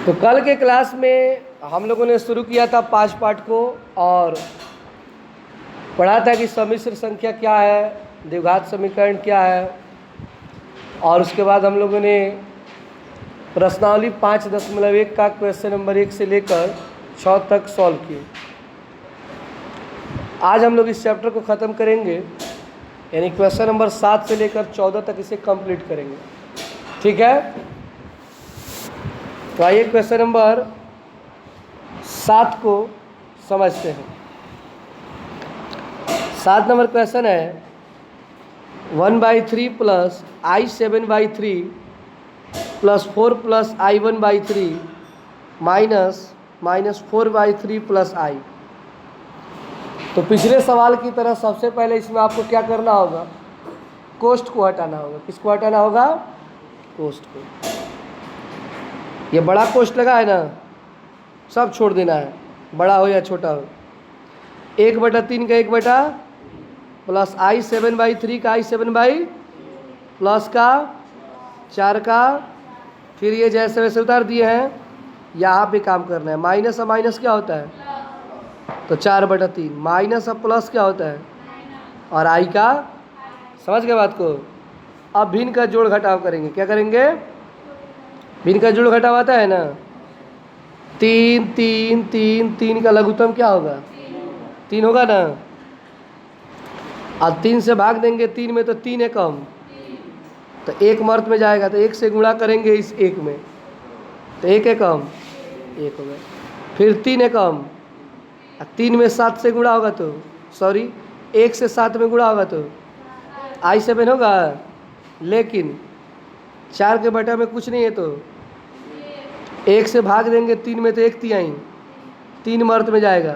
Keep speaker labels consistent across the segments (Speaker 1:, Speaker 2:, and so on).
Speaker 1: तो कल के क्लास में हम लोगों ने शुरू किया था 5 पार्ट को और पढ़ा था कि सम्मिश्र संख्या क्या है, द्विघात समीकरण क्या है, और उसके बाद हम लोगों ने प्रश्नावली 5.1 का क्वेश्चन नंबर 1 से लेकर 6 तक सॉल्व किए। आज हम लोग इस चैप्टर को ख़त्म करेंगे, यानी क्वेश्चन नंबर 7 से लेकर 14 तक इसे कंप्लीट करेंगे। ठीक है, तो आइए क्वेश्चन नंबर 7 को समझते हैं। 7 नंबर क्वेश्चन है 1/3 plus I7/3 plus 4 plus I1/3 minus 4/3 plus I। तो पिछले सवाल की तरह सबसे पहले इसमें आपको क्या करना होगा, कोष्ठ को हटाना होगा। किसको हटाना होगा? कोष्ठ को। ये बड़ा कोष्ठ लगा है ना, सब छोड़ देना है, बड़ा हो या छोटा हो। 1/3 का 1 प्लस I7/3 का I7 प्लस का 4 का, फिर ये जैसे वैसे उतार दिए हैं, यहाँ पे काम करना है। माइनस और माइनस क्या होता है? तो 4/3 माइनस और प्लस क्या होता है? और I का, समझ गए बात को। अब भिन्न का जोड़ घटाव करेंगे। क्या करेंगे? भिन्न का जोड़ घटाव आता है ना, 3 3 3 3 का लघुत्तम क्या होगा? 3 होगा ना। अब 3 से भाग देंगे 3 में, तो 3 है कम, तो 1 मर्द में जाएगा, तो 1 से गुणा करेंगे इस 1 में, तो 1 है कम, 1 हो गया। फिर 3 है कम, 3 में 7 से गुणा होगा तो 1 से 7 में गुणा होगा तो I7 होगा। लेकिन 4 के बटा में कुछ नहीं है, तो 1 से भाग देंगे 3 में, तो 1 तिहाई, 3 मर्द में जाएगा।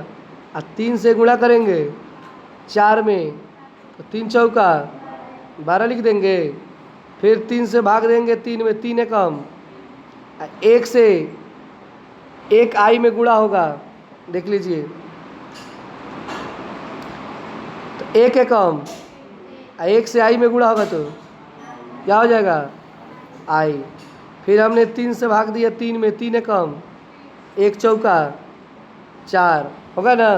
Speaker 1: और 3 से गुणा करेंगे 4 में, तो 3 चौका 12 लिख देंगे। फिर 3 से भाग देंगे 3 में, 3 है कम, 1 से 1 I में गुणा होगा, देख लीजिए, तो 1 है कम, 1 से I में गुणा होगा तो क्या हो जाएगा? I। फिर हमने 3 से भाग दिया 3 में, 3 है कम, 1 चौका 4 होगा ना।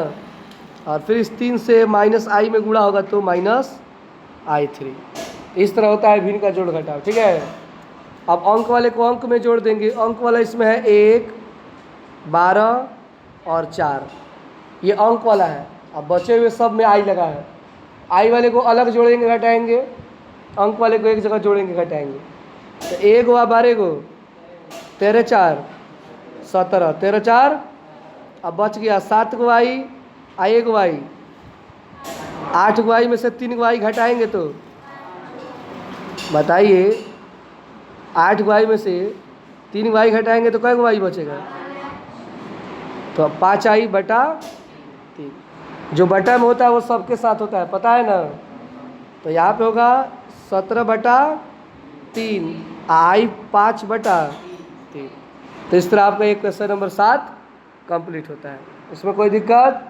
Speaker 1: और फिर इस 3 से माइनस I में गुणा होगा तो माइनस I3। इस तरह होता है भिन्न का जोड़ घटाव। ठीक है, अब अंक वाले को अंक में जोड़ देंगे। अंक वाला इसमें है 1, 12 और 4, ये अंक वाला है। अब बचे हुए सब में I लगा है। I वाले को अलग जोड़ेंगे, घटाएंगे, अंक वाले को एक जगह जोड़ेंगे, घटाएंगे। तो 1 हुआ 12 को, 13 4 17, 13 4, अब बच गया 7 को I 1 को I, 8 को I में से 3 को I घटाएंगे तो बताइए, 8 को I में से 3 को I घटाएंगे तो कै को I बचेगा? तो 5I/3। जो बटा में होता है वो सबके साथ होता है, पता है ना। तो यहाँ पे होगा 17/3 I 5/3। तो इस तरह आपका एक क्वेश्चन नंबर 7 कंप्लीट होता है। इसमें कोई दिक्कत?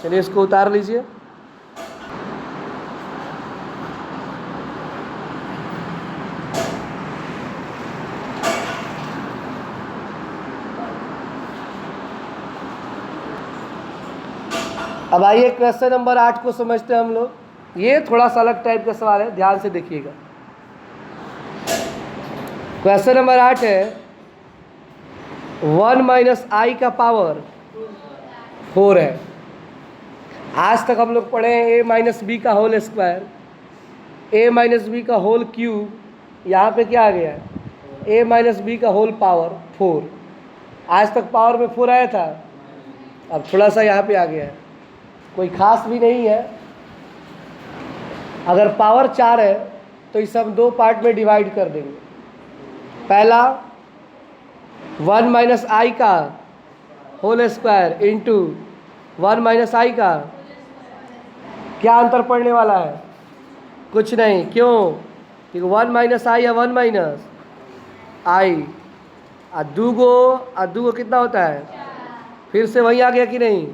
Speaker 1: चलिए इसको उतार लीजिए। अब आइए क्वेश्चन नंबर 8 को समझते हैं हम लोग। ये थोड़ा सा अलग टाइप का सवाल है, ध्यान से देखिएगा। क्वेश्चन नंबर 8 है 1 - I का पावर 4 है। आज तक हम लोग पढ़े हैं A - B का होल स्क्वायर, A - B का होल क्यूब। यहाँ पे क्या आ गया है? A - B का होल पावर 4। आज तक पावर में 4 आया था, अब थोड़ा सा यहाँ पे आ गया है, कोई खास भी नहीं है। अगर पावर 4 है तो इसे हम 2 पार्ट में डिवाइड कर देंगे। पहला 1 - I का होल स्क्वायर इंटू 1 - I का, क्या अंतर पड़ने वाला है? कुछ नहीं। क्यों? क्योंकि 1 - I या 1 - I, और दूगो कितना होता है? फिर से वही आ गया कि नहीं?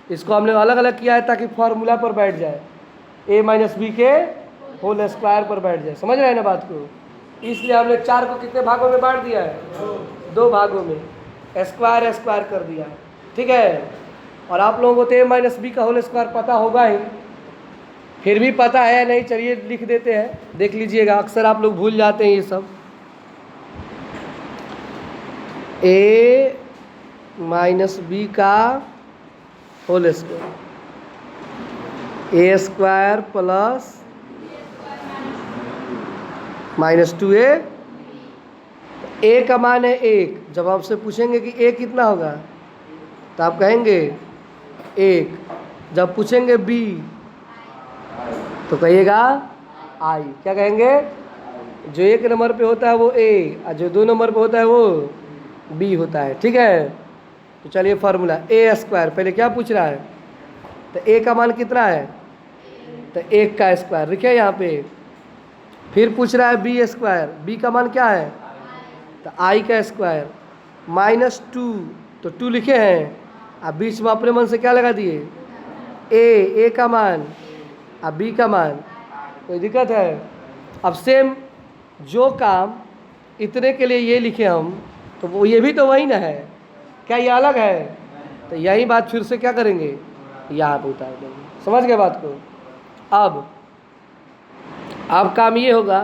Speaker 1: इसको हमने अलग अलग किया है ताकि फॉर्मूला पर बैठ जाए, A - B के होल स्क्वायर पर बैठ जाए। समझ रहे हैं ना बात को? इसलिए हमने 4 को कितने भागों में बांट दिया है? 2 भागों में, स्क्वायर स्क्वायर कर दिया है। ठीक है, और आप लोगों को तो a माइनस बी का होल स्क्वायर पता होगा ही, फिर भी पता है या नहीं, चलिए लिख देते हैं, देख लीजिएगा, अक्सर आप लोग भूल जाते हैं ये सब। a माइनस बी का whole square, a square plus minus 2a, a का मान है 1। जब आपसे पूछेंगे कि a कितना होगा तो आप कहेंगे 1। जब पूछेंगे b तो कहिएगा i। क्या कहेंगे? जो 1 नंबर पे होता है वो a, और जो 2 नंबर पे होता है वो b होता है। ठीक है, तो चलिए फार्मूला a स्क्वायर, पहले क्या पूछ रहा है? तो a का मान कितना है? तो 1 का स्क्वायर लिखे यहाँ पे। फिर पूछ रहा है b स्क्वायर, b का मान क्या है? तो i का स्क्वायर माइनस 2, तो 2 लिखे हैं, अब बीच में अपने मन से क्या लगा दिए? a का मान अब b का मान। कोई दिक्कत है? अब सेम जो काम इतने के लिए ये लिखे हम, तो वो ये भी तो वही ना है, क्या ये अलग है? तो यही बात फिर से क्या करेंगे? यहाँ पे उतार देंगे। समझ गए बात को? अब काम ये होगा,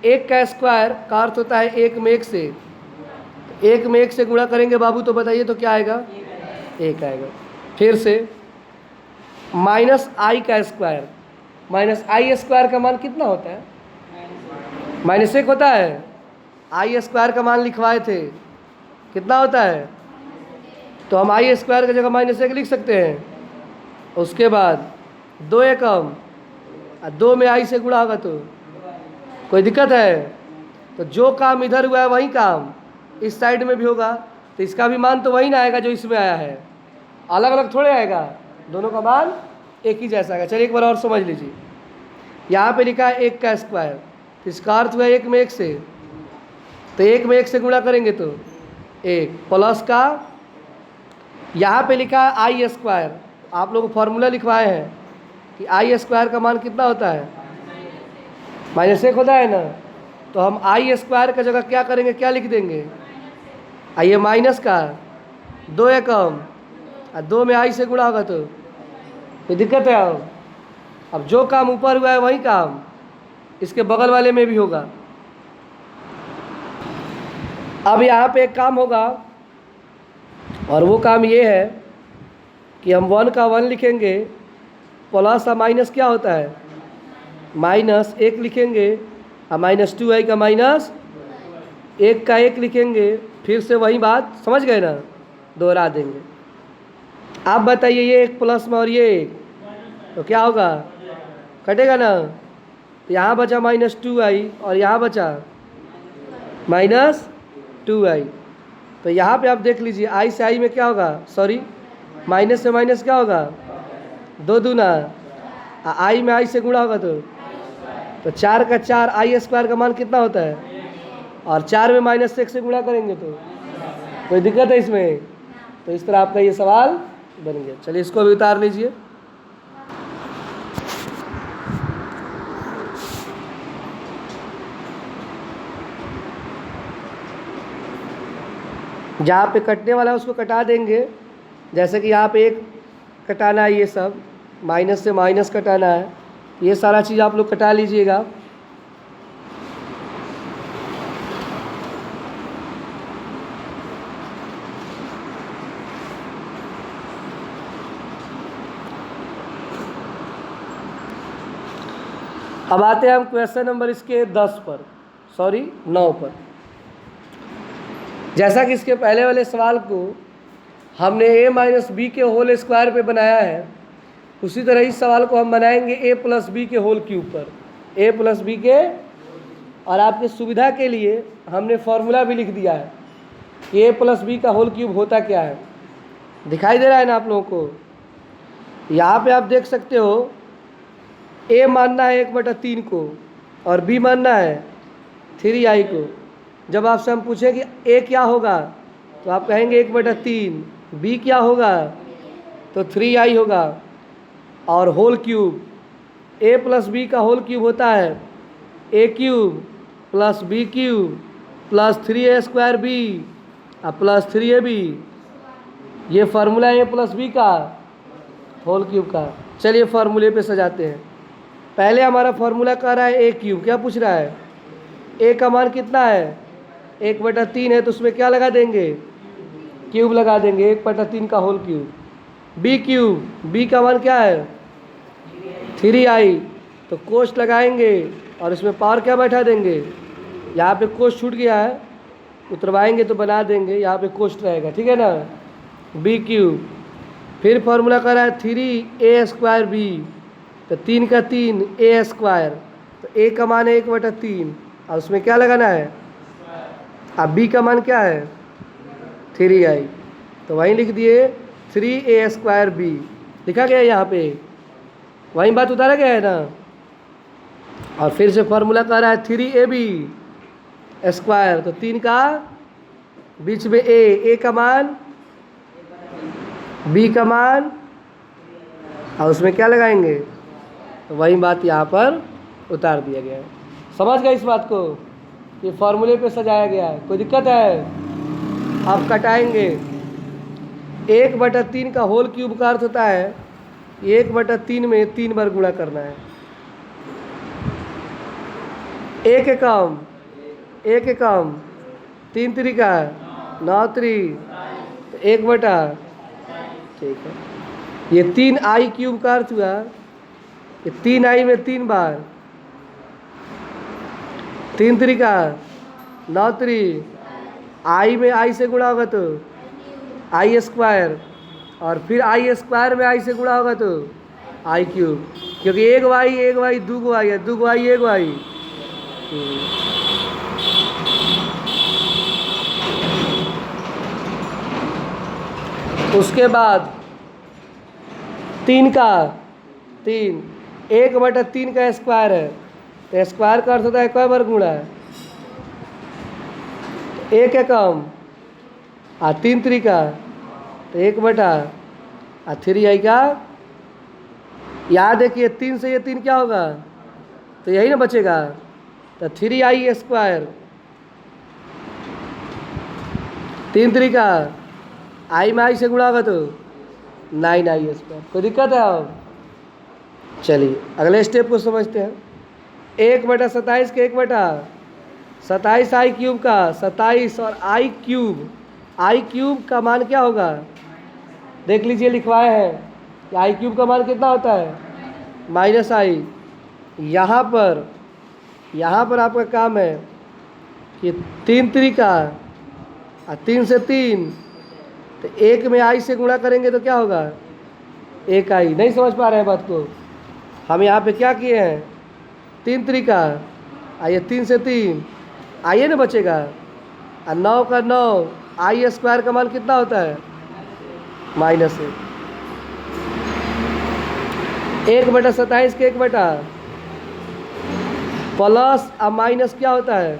Speaker 1: 1 का स्क्वायर का अर्थ होता है 1 में 1 से, 1 में 1 से गुणा करेंगे बाबू, तो बताइए तो क्या आएगा? 1 आएगा। फिर से माइनस आई का स्क्वायर, माइनस आई स्क्वायर का मान कितना होता है? माइनस 1 होता है। आई स्क्वायर का मान लिखवाए थे, कितना होता है? तो हम आई स्क्वायर की जगह माइनस 1 लिख सकते हैं। उसके बाद 2 एकम, 2 में आई से गुणा होगा तो कोई दिक्कत है? तो जो काम इधर हुआ है वही काम इस साइड में भी होगा, तो इसका भी मान तो वही ना आएगा जो इसमें आया है, अलग अलग थोड़े आएगा, दोनों का मान एक ही जैसा आएगा। चलिए एक बार और समझ लीजिए, यहाँ पे लिखा है 1 का स्क्वायर, तो इसका अर्थ हुआ 1 में 1 से, तो 1 में 1 से गुणा करेंगे तो 1 प्लस का, यहाँ पे लिखा है आई स्क्वायर, आप लोग फॉर्मूला लिखवाए हैं कि आई स्क्वायर का मान कितना होता है? माइनस 1 होता है ना, तो हम आई स्क्वायर का जगह क्या करेंगे, क्या लिख देंगे? आइए माइनस का 2 एकम, 2 में आई से गुणा होगा तो कोई दिक्कत है? अब जो काम ऊपर हुआ है वही काम इसके बगल वाले में भी होगा। अब यहाँ पे एक काम होगा, और वो काम ये है कि हम 1 का 1 लिखेंगे, प्लस और माइनस क्या होता है? माइनस 1 लिखेंगे, और माइनस 2i का माइनस 1 का 1 लिखेंगे, फिर से वही बात, समझ गए ना? दोहरा देंगे। आप बताइए, ये 1 प्लस में और ये 1, तो क्या होगा? कटेगा ना? तो यहाँ बचा माइनस 2i और यहाँ बचा माइनस 2i। तो यहाँ पे आप देख लीजिए, i से i में क्या होगा? सॉरी, माइनस से माइनस क्या होगा? 2 दूना, i में i से गुणा होगा तो 4 का 4, आई स्क्वायर का मान कितना होता है? और 4 में माइनस 1 से गुणा करेंगे तो कोई दिक्कत है इसमें? तो इस तरह आपका ये सवाल बन गया। चलिए इसको भी उतार लीजिए। जहाँ पे कटने वाला है उसको कटा देंगे, जैसे कि यहाँ पे 1 कटाना है, ये सब माइनस से माइनस कटाना है, ये सारा चीज़ आप लोग कटा लीजिएगा। अब आते हैं हम क्वेश्चन नंबर इसके 10 पर, सॉरी 9 पर। जैसा कि इसके पहले वाले सवाल को हमने a माइनस बी के होल स्क्वायर पे बनाया है, उसी तरह इस सवाल को हम बनाएंगे a प्लस बी के होल क्यूब पर, a प्लस बी के। और आपके सुविधा के लिए हमने फॉर्मूला भी लिख दिया है कि a प्लस बी का होल क्यूब होता क्या है। दिखाई दे रहा है ना आप लोगों को? यहाँ पे आप देख सकते हो, a मानना है 1/3 को और b मानना है 3i को। जब आपसे हम पूछें कि a क्या होगा, तो आप कहेंगे 1/3, b क्या होगा तो 3i होगा, और whole cube a plus b का होल क्यूब होता है a cube plus b cube plus 3a² b plus 3ab। ये फार्मूला ए प्लस बी का होल क्यूब का। चलिए फार्मूले पे सजाते हैं। पहले हमारा फार्मूला कह रहा है ए क्यूब, क्या पूछ रहा है? ए का मान कितना है? 1/3 है, तो उसमें क्या लगा देंगे? क्यूब लगा देंगे, 1/3 का whole cube. B cube, b का मान क्या है? 3i, तो कोष्ट लगाएंगे और इसमें पावर क्या बैठा देंगे? यहाँ पे कोष्ट छूट गया है, उतरवाएंगे तो बना देंगे, यहाँ पे कोष्ट रहेगा, ठीक है ना। बी क्यूब, फिर फार्मूला कर रहा है 3a² बी, तो 3 का 3 a², तो a का मान है 1/3 और उसमें क्या लगाना है? अब बी का मान क्या है? 3i, तो वहीं लिख दिए 3a² बी, लिखा गया है यहाँ पे, वहीं बात उतारा गया है ना। और फिर से फार्मूला कह रहा है 3ab², तो 3 का बीच में a का मान, b का मान और उसमें क्या लगाएंगे? तो वही बात यहाँ पर उतार दिया गया है। समझ गए इस बात को? ये फार्मूले पे सजाया गया है, कोई दिक्कत है? आप कटाएंगे। 1/3 का होल क्यूब का अर्थ होता है 1/3 में 3 बार गुणा करना है। एक एकम 3 3 9 3, तो 1/, ठीक है। ये 3i³ का अर्थ हुआ, ये 3i में 3 बार, 3 3 9 3, i में i से गुणा होगा तो i², और फिर i² में i से गुणा होगा तो i³, क्योंकि 1y 2y है, 2y 1y। उसके बाद 3 का 3, 1/3 का स्क्वायर है, तो स्क्वायर का अर्थ होता है कई बार गुणा है? 1 एकम 3 3 तो 1/3i का। याद है कि ये 3 से ये 3 क्या होगा? तो यही ना बचेगा, तो 3i², 3 3 i में i से गुणा होगा तो 9i²। कोई दिक्कत है? अब चलिए अगले स्टेप को समझते हैं। 1/27 के 1/27i³ का 27 और i³ का मान क्या होगा? देख लीजिए, लिखवाए हैं कि i³ का मान कितना होता है? -i। यहाँ पर आपका काम है कि 3 3 3 से 3, तो 1 में i से गुणा करेंगे तो क्या होगा? 1i। नहीं समझ पा रहे हैं बात को? हम यहाँ पे क्या किए हैं? 3 3 आइए 3 से 3 आइए ना बचेगा, और 9 का 9, i² का मान कितना होता है? -1। 1/27 के 1 प्लस और माइनस क्या होता है?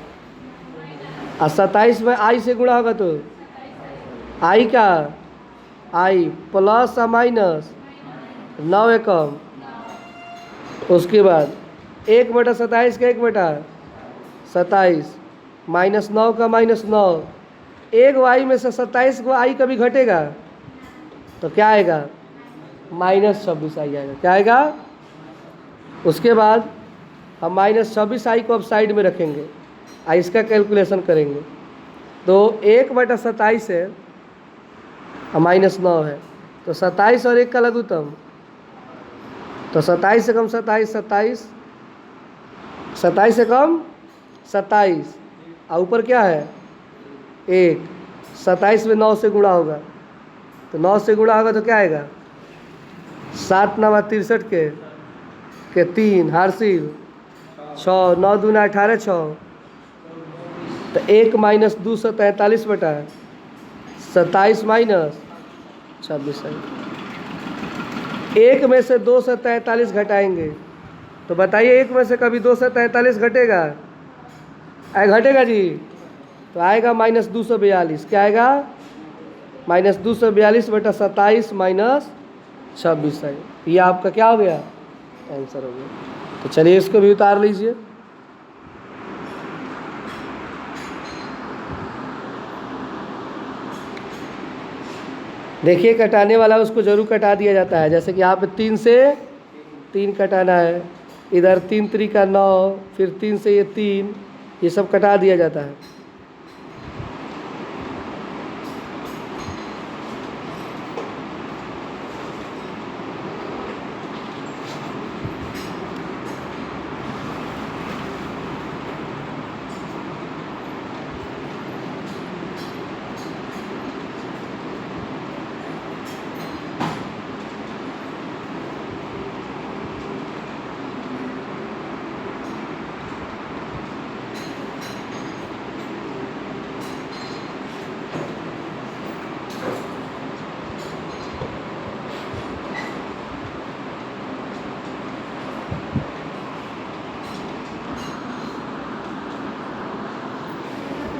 Speaker 1: और 27 में i से गुणा होगा तो i का i प्लस और माइनस 9 एकम। उसके बाद 1/27 का 1/27 -9 का -9, 1y में से 27 को i कभी घटेगा तो क्या आएगा? -26 आई आएगा। क्या आएगा? उसके बाद हम -26i को अब साइड में रखेंगे, इसका कैलकुलेशन करेंगे। तो 1/27 है और -9 है, तो 27 और 1 का लघुत्तम, तो 27 से कम 27, 27 से कम 27, और ऊपर क्या है? 1। 27 में 9 से गुणा होगा, तो 9 से गुणा होगा तो क्या आएगा? 7 9 63 के 3 हार्सिल 6, 9 दूना 18 6, तो 1 - 2 से 43 बटा 27 - 26 है। 1 में से 2 से 43 घटाएंगे, तो बताइए 1 में से कभी 2 से 43 घटेगा? घटेगा जी, तो आएगा -242। क्या आएगा? -242 बटा 27 - 26 है। ये आपका क्या हो गया? आंसर हो गया। तो चलिए इसको भी उतार लीजिए। देखिए कटाने वाला उसको ज़रूर कटा दिया जाता है। जैसे कि यहाँ पे 3 से 3 कटाना है, इधर 3 3 9, फिर 3 से ये 3, ये सब कटा दिया जाता है।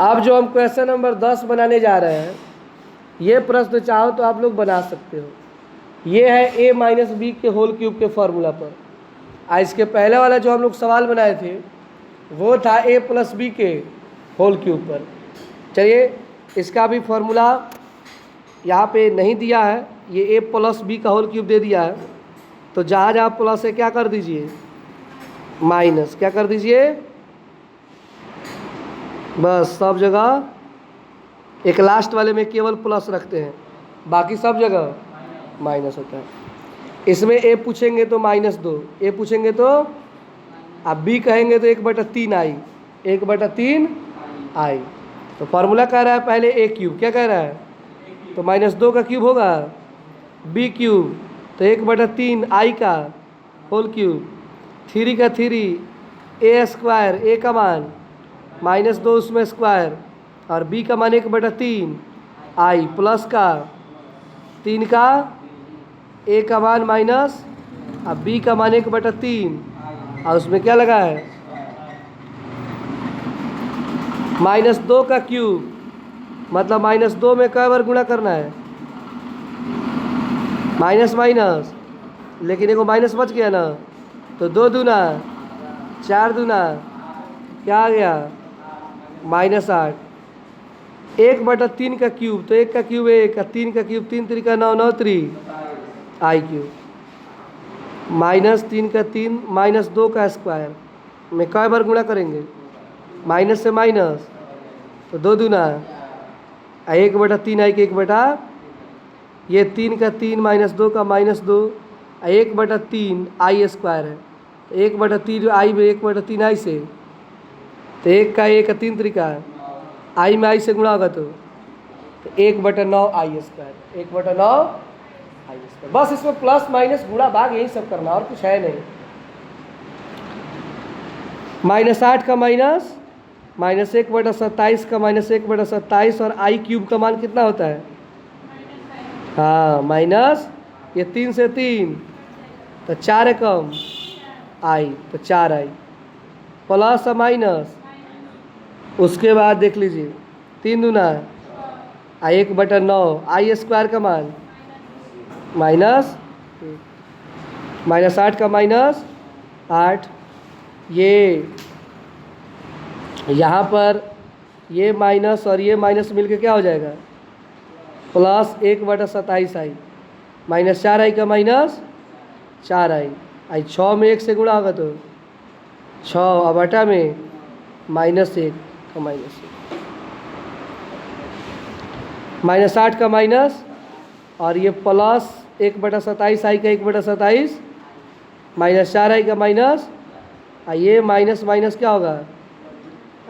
Speaker 1: अब जो हम क्वेश्चन नंबर 10 बनाने जा रहे हैं, ये प्रश्न चाहो तो आप लोग बना सकते हो। ये है a माइनस बी के होल क्यूब के फॉर्मूला पर। इसके पहले वाला जो हम लोग सवाल बनाए थे वो था a प्लस बी के होल क्यूब पर। चलिए इसका भी फॉर्मूला यहाँ पे नहीं दिया है, ये a प्लस बी का होल क्यूब दे दिया है। तो जहाँ जहाँ प्लस है क्या कर दीजिए, माइनस क्या कर दीजिए, बस सब जगह एक लास्ट वाले में केवल प्लस रखते हैं, बाकी सब जगह माइनस होता है। इसमें a पूछेंगे तो -2, a पूछेंगे तो अब b कहेंगे तो 1/3 आई, 1/3 आई। तो फार्मूला कह रहा है पहले a क्यूब, क्या कह रहा है, तो -2 का क्यूब होगा b क्यूब, तो 1/3 आई का होल क्यूब, 3 का 3 a स्क्वायर, a का मान -2 उसमें स्क्वायर, और b का मान 1/3 आई, प्लस का 3 का a का मान माइनस, अब b का मान 1/3, और उसमें क्या लगा है -2 का क्यूब, मतलब -2 में कई बार गुणा करना है, माइनस माइनस, लेकिन एगो माइनस बच गया ना, तो 2 दूना 4 दूना क्या आ गया -8, 1/3 का क्यूब, तो 1 का क्यूब 1, 3 का क्यूब 3 3 का 9 9 3 आई क्यूब, -3 का 3 -2 का स्क्वायर में कई बार गुणा करेंगे, माइनस से माइनस, तो 2 दूना 1/3 आई के 1 ये 3 का 3 -2 का -2, 1/3 आई स्क्वायर है, तो 1/3 आई में 1/3 आई से, तो 1 का 1 का 3 तरीका आई में आई से गुणा होगा, तो 1/9 आई स्क्वायर, 1/9 आई स्क्वायर। बस इसमें प्लस माइनस गुणा भाग यही सब करना, और कुछ है नहीं। -8 का माइनस, -1/27 का -1/27, और आई क्यूब का मान कितना होता है, हाँ माइनस, ये 3 से 3 तो 4 एकम आई, तो 4 आई, प्लस और माइनस, उसके बाद देख लीजिए 3 दूना 1/9 आई स्क्वायर का मान माइनस, -8 का -8, ये यहाँ पर ये माइनस और ये माइनस मिलके क्या हो जाएगा, प्लस 1/27 आई, -4 आई का -4 आई 6 में 1 से गुणा होगा, तो 6 और बटा में -1 का -8 का माइनस, और ये प्लस 1/27 आई का 1/27, -4 आई का माइनस, और ये माइनस माइनस क्या होगा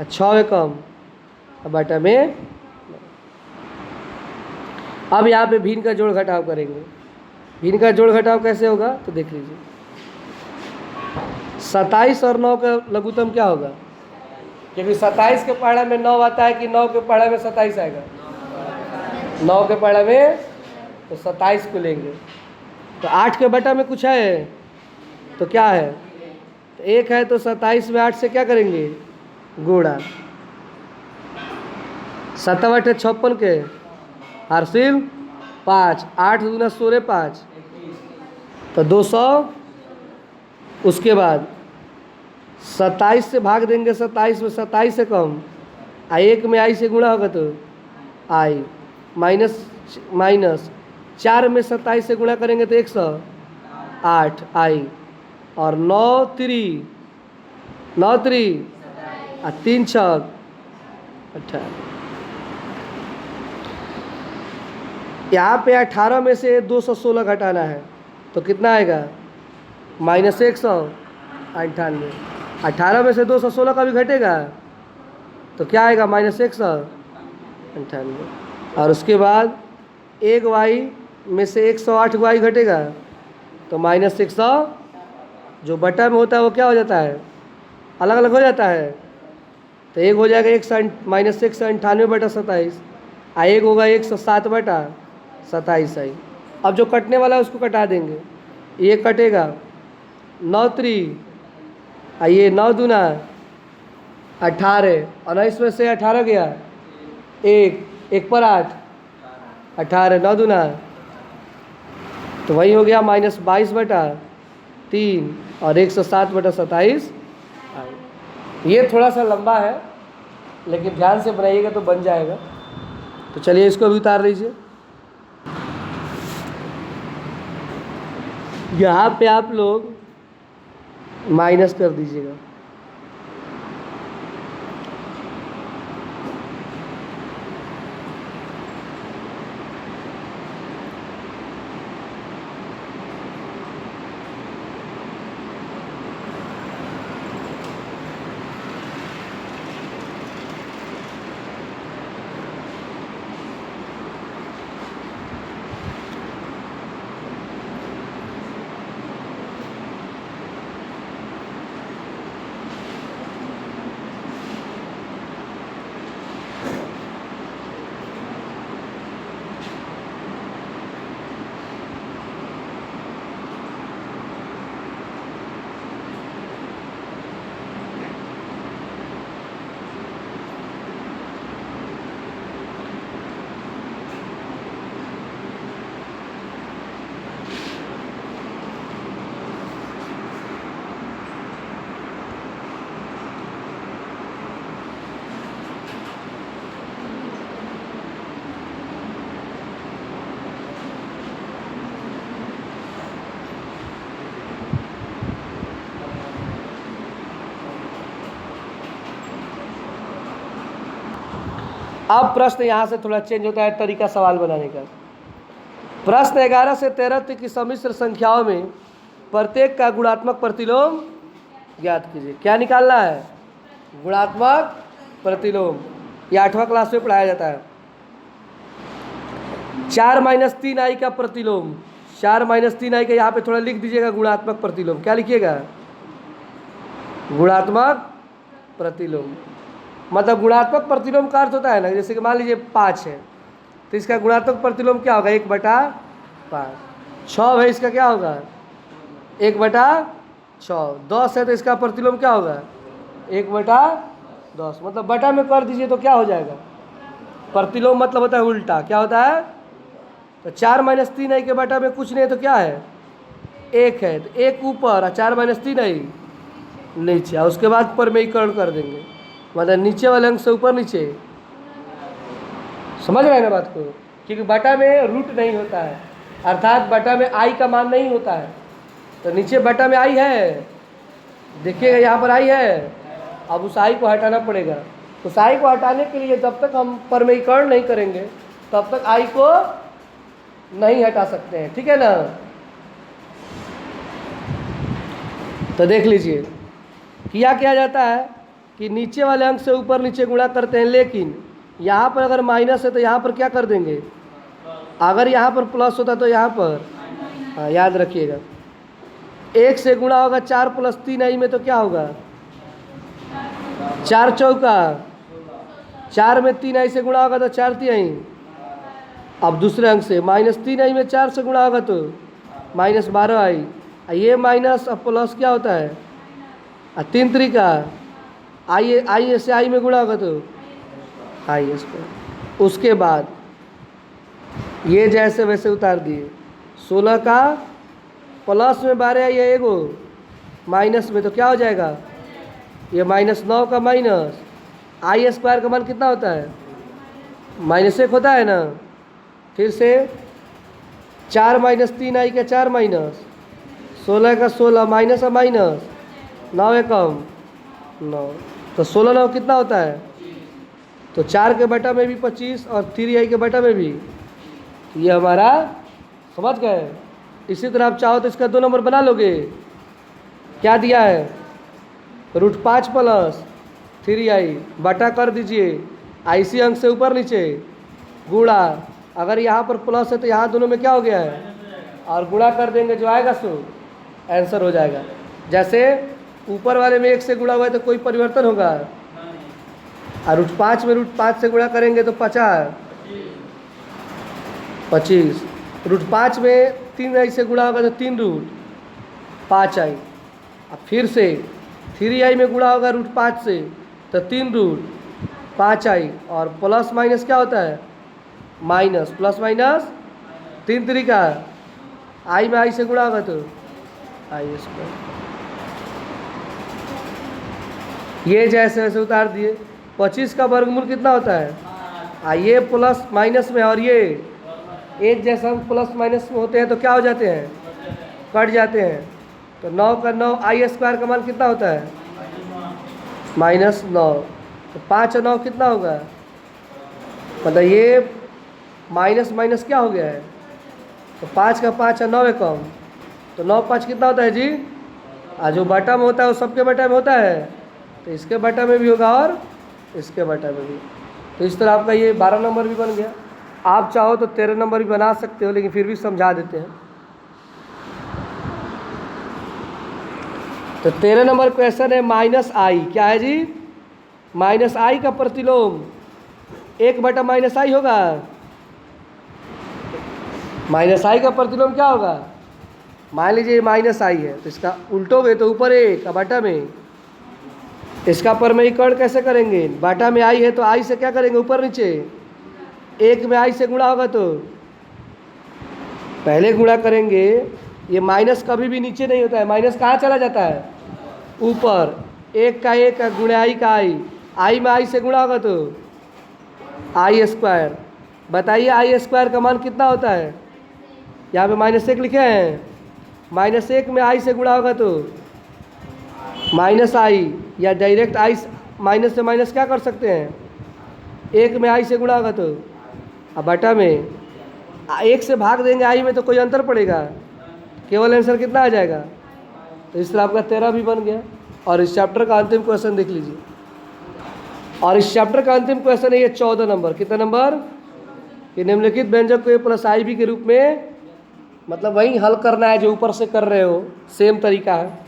Speaker 1: 6 एकम बटा में। अब यहाँ पे भिन्न का जोड़ घटाव करेंगे। भिन्न का जोड़ घटाव कैसे होगा, तो देख लीजिए 27 और 9 का लघुत्तम क्या होगा, क्योंकि 27 के पहाड़ा में 9 आता है कि 9 के पहाड़ा में 27 आएगा, 9 के पहाड़ा में तो 27 को लेंगे, तो 8 के बटा में कुछ है तो क्या है, तो 1 है, तो 27 में 8 से क्या करेंगे गुणा, 7 8 56 के हासिल 5, 8 दूना 16 5, तो 200, उसके बाद 27 से भाग देंगे, 27 में 27 से कम, 1 में आई से गुणा होगा, तो आई माइनस माइनस 4 में 27 से गुणा करेंगे तो 108 आई, और 9 3 9 3 और 3 6 18। यहाँ पे 18 में से 216 घटाना है तो कितना आएगा -198। 18 में से 216 का भी घटेगा तो क्या आएगा -198। और उसके बाद 1 वाई में से 108 वाई घटेगा तो -100, जो बटा में होता है वो क्या हो जाता है, अलग अलग हो जाता है। तो एक हो जाएगा -198 बटा 27, और एक होगा 107 बटा 27 आई। अब जो कटने वाला है उसको कटा देंगे, ये कटेगा 9 3 और ये 9 दूना 18, और 19 में से 18 गया, 1 पर 8 18, 9 दूना, तो वही हो गया -22 बटा 3 और 107 बटा 27। ये थोड़ा सा लंबा है लेकिन ध्यान से बनाइएगा तो बन जाएगा। तो चलिए इसको भी उतार लीजिए। यहाँ पे आप लोग माइनस कर दीजिएगा। अब प्रश्न यहाँ से थोड़ा चेंज होता है तरीका सवाल बनाने का। प्रश्न 11 से 13 तक की सम्मिश्र संख्याओं में प्रत्येक का गुणात्मक प्रतिलोम ज्ञात कीजिए। क्या निकालना है? गुणात्मक प्रतिलोम। ये 8वां क्लास में पढ़ाया जाता है। 4 - 3 आई का प्रतिलोम, 4 - 3 आई का यहाँ पे थोड़ा लिख दीजिएगा गुणात्मक प्रतिलोम। क्या लिखिएगा? गुणात्मक प्रतिलोम। मतलब गुणात्मक प्रतिलोम का अर्थ होता है ना, जैसे कि मान लीजिए 5 है तो इसका गुणात्मक प्रतिलोम क्या होगा? 1/5। 6 है, इसका क्या होगा? 1/6। 10 है तो इसका प्रतिलोम क्या होगा? 1/10। मतलब बटा में कर दीजिए तो क्या हो जाएगा? प्रतिलोम मतलब होता है उल्टा। क्या होता है? तो 4 - 3 आई के बटा में कुछ नहीं है तो क्या है? 1 है, तो 1 ऊपर और 4 - 3 आई नीचे, और उसके बाद परमेयीकरण कर देंगे, मतलब नीचे वाले अंक से ऊपर नीचे। समझ रहे हैं ना बात को? क्योंकि बटा में रूट नहीं होता है, अर्थात बटा में आई का मान नहीं होता है। तो नीचे बटा में आई है, देखिएगा यहाँ पर आई है। अब उस आई को हटाना पड़ेगा। उस आई को हटाने के लिए जब तक हम परमेयीकरण नहीं करेंगे तब तक आई को नहीं हटा सकते हैं, ठीक है ना? तो देख लीजिए, किया जाता है कि नीचे वाले अंक से ऊपर नीचे गुणा करते हैं, लेकिन यहाँ पर अगर माइनस है तो यहाँ पर क्या कर देंगे? अगर यहाँ पर प्लस होता तो यहाँ पर, हाँ याद रखिएगा, 1 से गुणा होगा 4 + 3 आई में तो क्या होगा? 4 चौका, 4 में 3 आई से गुणा होगा तो 4 तिहाई। अब दूसरे अंक से -3 आई में 4 से गुणा होगा तो -12 आई। ये माइनस और प्लस क्या होता है? 3 त्रिका, आई से आई में गुणा होगा तो आई इसको। उसके बाद ये जैसे वैसे उतार दिए। 16 का प्लस में 12 आई है एगो, माइनस में तो क्या हो जाएगा? ये -9 का माइनस, आई स्क्वायर का मान कितना होता है? -1 होता है ना। फिर से 4 माइनस 3i का 4 माइनस 16 का 16 माइनस और माइनस 9 एकम 9, तो 16 9 कितना होता है? तो 4 के बटा में भी 25 और 3i के बटा में भी, ये हमारा समझ गए। इसी तरह आप चाहो तो इसका 2 नंबर बना लोगे। क्या दिया है? √5 प्लस 3i बटा कर दीजिए IC अंक से ऊपर नीचे गुणा, अगर यहाँ पर प्लस है तो यहाँ दोनों में क्या हो गया है, और गुणा कर देंगे जो आएगा सो आंसर हो जाएगा। जैसे ऊपर वाले में 1 से गुणा हुआ है तो कोई परिवर्तन होगा, और √5 में √5 से गुणा करेंगे तो 25, √5 में 3i से गुणा होगा तो 3√5i, अब फिर से 3i में गुणा होगा √5 से तो 3√5i, और प्लस माइनस क्या होता है? माइनस, प्लस माइनस 3 तरीका, i में i से गुणा होगा तो i²। ये जैसे वैसे उतार दिए। 25 का वर्गमूल कितना होता है? ये प्लस माइनस में, और ये एक जैसा हम प्लस माइनस में होते हैं तो क्या हो जाते हैं? कट जाते हैं। तो 9 का 9 i² का मान कितना होता है? -9। तो 5 और 9 कितना होगा? मतलब ये माइनस माइनस क्या हो गया है? तो 5 का 5 और 9 एकम, तो 9 5 कितना होता है जी? जो बटा में होता है वो सबके बटा में होता है, तो इसके बटा में भी होगा और इसके बटा में भी। तो इस तरह आपका ये 12 नंबर भी बन गया। आप चाहो तो 13 नंबर भी बना सकते हो, लेकिन फिर भी समझा देते हैं। तो 13 नंबर क्वेश्चन है -i। क्या है जी? -i का प्रतिलोम 1/-i होगा। -i का प्रतिलोम क्या होगा? मान लीजिए -i है तो इसका उल्टोगे तो ऊपर 1 बटा में, इसका परमेयीकरण कैसे करेंगे? बाटा में i है तो i से क्या करेंगे? ऊपर नीचे 1 में i से गुणा होगा तो पहले गुणा करेंगे। ये माइनस कभी भी नीचे नहीं होता है, माइनस कहाँ चला जाता है? ऊपर। 1 का 1 गुणा i का i में i से गुणा होगा तो i²। बताइए i² का मान कितना होता है? यहाँ पे -1 लिखे हैं, -1 में i से गुणा होगा तो -i, या डायरेक्ट i माइनस से माइनस क्या कर सकते हैं? 1 में i से गुणा होगा तो, अब बटा में 1 से भाग देंगे i में तो कोई अंतर पड़ेगा, केवल आंसर कितना आ जाएगा? तो इस तरह आपका 13 भी बन गया। और इस चैप्टर का अंतिम क्वेश्चन देख लीजिए। और इस चैप्टर का अंतिम क्वेश्चन है ये 14 नंबर। कितना नंबर? कि निम्नलिखित व्यंजक को a + ib के रूप में, मतलब वही हल करना है जो ऊपर से कर रहे हो, सेम तरीका है।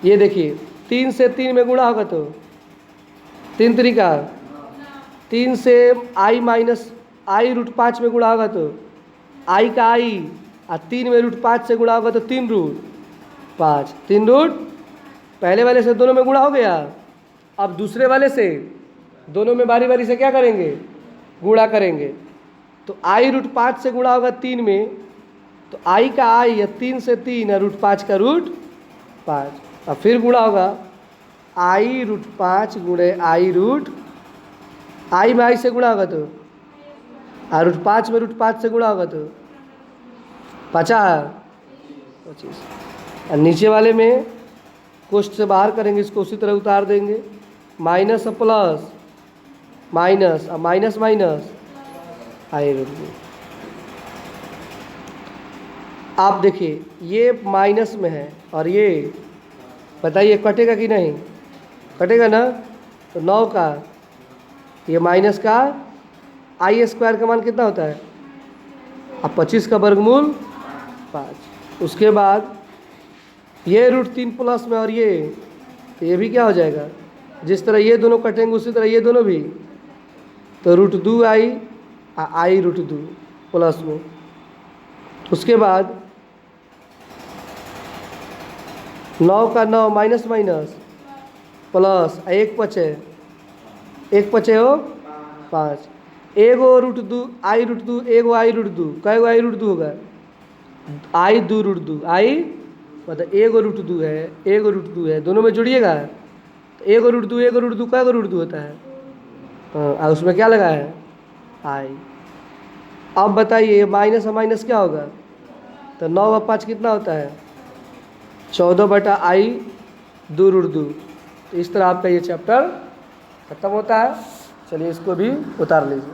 Speaker 1: ये देखिए 3 से 3 में गुणा होगा तो 3 तरीका, 3 से i माइनस i √5 में गुणा होगा तो i का i, और 3 में √5 से गुणा होगा तो 3√5। 3 पहले वाले से दोनों में गुणा हो गया, अब दूसरे वाले से दोनों में बारी बारी से क्या करेंगे? गुणा करेंगे। तो i √5 से गुणा होगा 3 में, तो i का i या 3 से 3 और √5 का √5, और फिर गुणा होगा i √5 गुणे i में i से गुणा होगा तो, और √5 में √5 से गुणा होगा तो 25। और नीचे वाले में कोष्ठ से बाहर करेंगे, इसको उसी तरह उतार देंगे। माइनस और प्लस, माइनस और माइनस माइनस i√2। आप देखिए ये माइनस में है और ये, बताइए कटेगा कि नहीं? कटेगा ना। तो 9 का ये माइनस का i² का मान कितना होता है? अब 25 का वर्गमूल 5। उसके बाद ये √3 प्लस में, और ये भी क्या हो जाएगा? जिस तरह ये दोनों कटेंगे उसी तरह ये दोनों भी, तो √2i i√2 प्लस में। उसके बाद 9 का 9 माइनस माइनस प्लस, 1 पचे हो 5, एगो √2 i√2, एगो i√2, कैगो i√2 होगा? i 2 √2, i मतलब एगो √2 है, एगो √2 है, दोनों में जुड़िएगा तो एगो √2 कैगो √2 होता है? और उसमें क्या लगा है? i। अब बताइए माइनस और माइनस क्या होगा, तो 9 व 5 कितना होता है 14/i दूर उर्दू। तो इस तरह आपका ये चैप्टर खत्म होता है। चलिए इसको भी उतार लीजिए।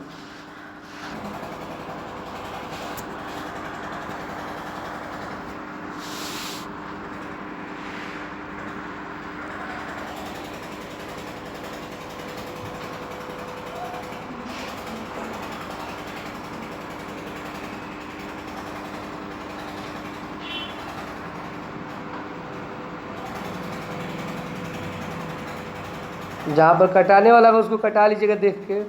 Speaker 1: जहाँ पर कटाने वाला होगा उसको कटा लीजिएगा देख के।